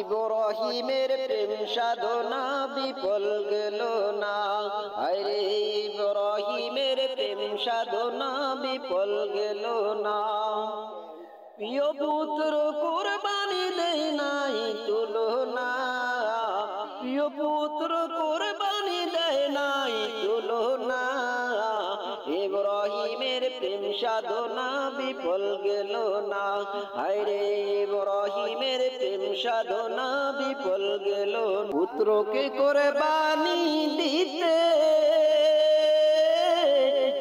ইব্রাহিমের প্রেম সাধনা বিফল গেল না। আরে ইব্রাহিমের প্রেম সাধনা বিফল গেল না। প্রিয় পুত্র কুরবানি দেয় নাই তুলনা। প্রিয় পুত্র কুরবানি দেয় নাই তুলনা। ইব্রাহিমের প্রেম সাধনা বিফল গেল না। হায়রে ইব্রাহিমের প্রেম সাধনা বিফল গেল। পুত্রকে কুরবানি দিতে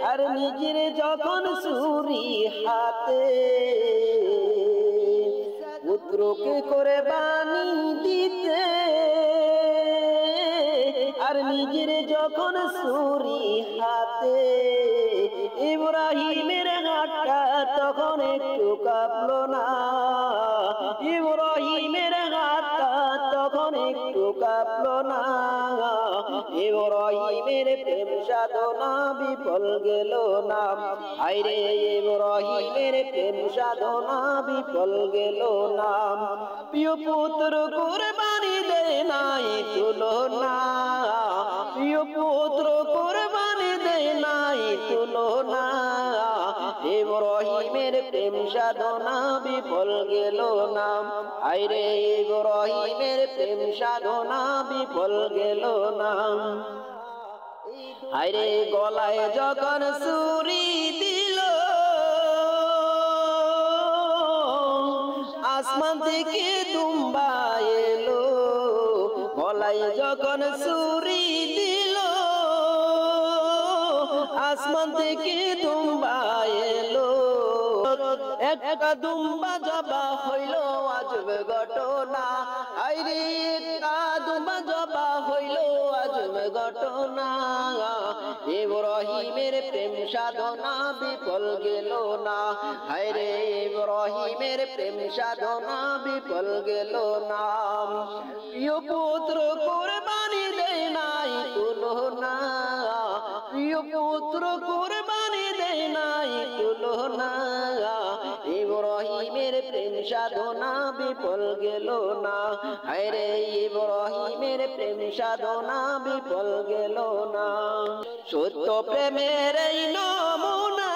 আর নিজের যখন ছুরি হাতে, পুত্রকে কুরবানি দিতে আর নিজের যখন ছুরি হাতে, ইব্রাহিমের হাতটা তখন একটু কাঁপলো না। ইব্রাহিমের হাতটা তখন একটু কাঁপলো না। ইব্রাহিমের প্রেম সাধনা বিফল গেল না। হায়রে ইব্রাহিমের প্রেম সাধনা বিফল গেল না। প্রিয় পুত্র কুরবানি দেয় নাই তুলনা। প্রিয় পুত্র কুরবানি দেয় নাই তুলনা। ইব্রাহিমের প্রেম সাধনা বিফল গেল না। হায়রে ইব্রাহিমের প্রেম সাধনা বিফল গেল না। হায়রে গলায় যখন ছুরি দিল, আসমান থেকে দুম্বা এলো। গলায় যখন ছুরি দিল, আসমান থেকে দুম্বা এলো। একটা দুম্বা জবা হইল আজব ঘটনা। আইরে একটা দুম্বা জবা হইল আজব ঘটনা। ইব্রাহিমের প্রেম সাধনা বিফল গেল না। হায়রে ইব্রাহিমের প্রেম সাধনা বিফল গেল না। প্রিয় পুত্র কুরবানি দেয় নাই তুলনা। প্রিয় পুত্র কুরবানি দেয় নাই তুলনা। ইব্রাহিমের প্রেম সাধনা বিফল গেল না। হায়রে ইব্রাহিমের প্রেম সাধনা বিফল গেল না। সত্য প্রেমের এই নমুনা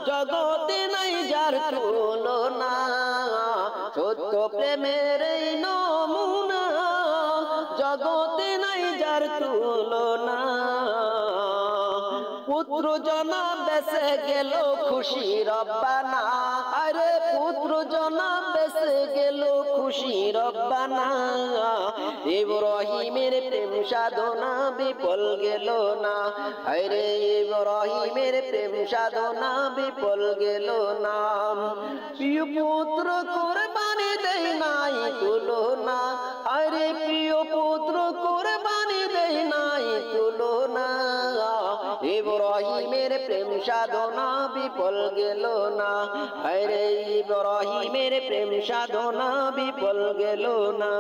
জগতে নাই যার তুলনা। সত্য প্রেমের এই নমুনা জগতে নাই যার তুলনা। পুত্র জনম বেঁচে গেল খুশি রব্বানা। আরে পুত্র জনম বেঁচে গেল খুশি রব্বানা। ইব্রাহিমের প্রেম সাধনা বিফল গেল না। আরে ইব্রাহিমের প্রেম সাধনা বিফল গেল না। প্রিয় পুত্র কুরবানি দেয় নাই তুলনা। আরে প্রিয় পুত্র কুরবানি দেয় নাই তুলনা। ইব্রাহিমের প্রেম সাধনা বিফল গেল না। হায়রে ইব্রাহিমের প্রেম সাধনা বিফল গেল না।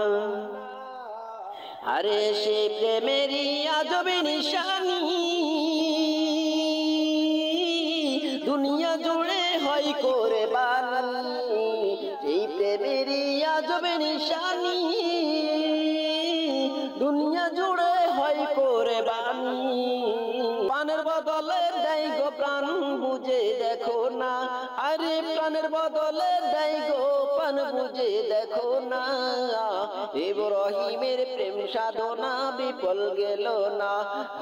আরে সে প্রেমেরই আজব নিশানি দুনিয়া জুড়ে হয় কুরবানি। সেই প্রেমেরই আজব নিশানি দুনিয়া জুড়ে হয় কুরবানি। প্রাণের বদলে দেয় গো প্রাণ বুঝে দেখো না। আরে প্রাণের বদলে দেয় গো প্রাণ বুঝে দেখো না। ইব্রাহিমের প্রেম সাধনা বিফল গেল না।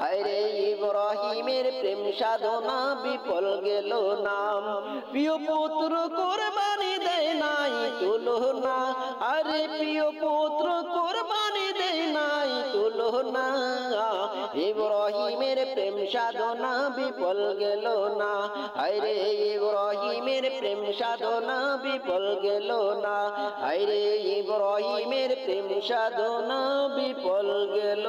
হায়রে ইব্রাহিমের প্রেম সাধনা বিফল গেল না। প্রিয় পুত্র কুরবানি দেয় নাই তুলনা। আরে প্রিয় পুত্র কুরবানি দেয় নাই তুলনা। ইব্রাহিমের প্রেম সাধনা বিফল গেল না। হায়রে ইব্রাহিমের প্রেম সাধনা বিফল গেল না। হায়রে ইব্রাহিমের প্রেম সাধনা বিফল গেল।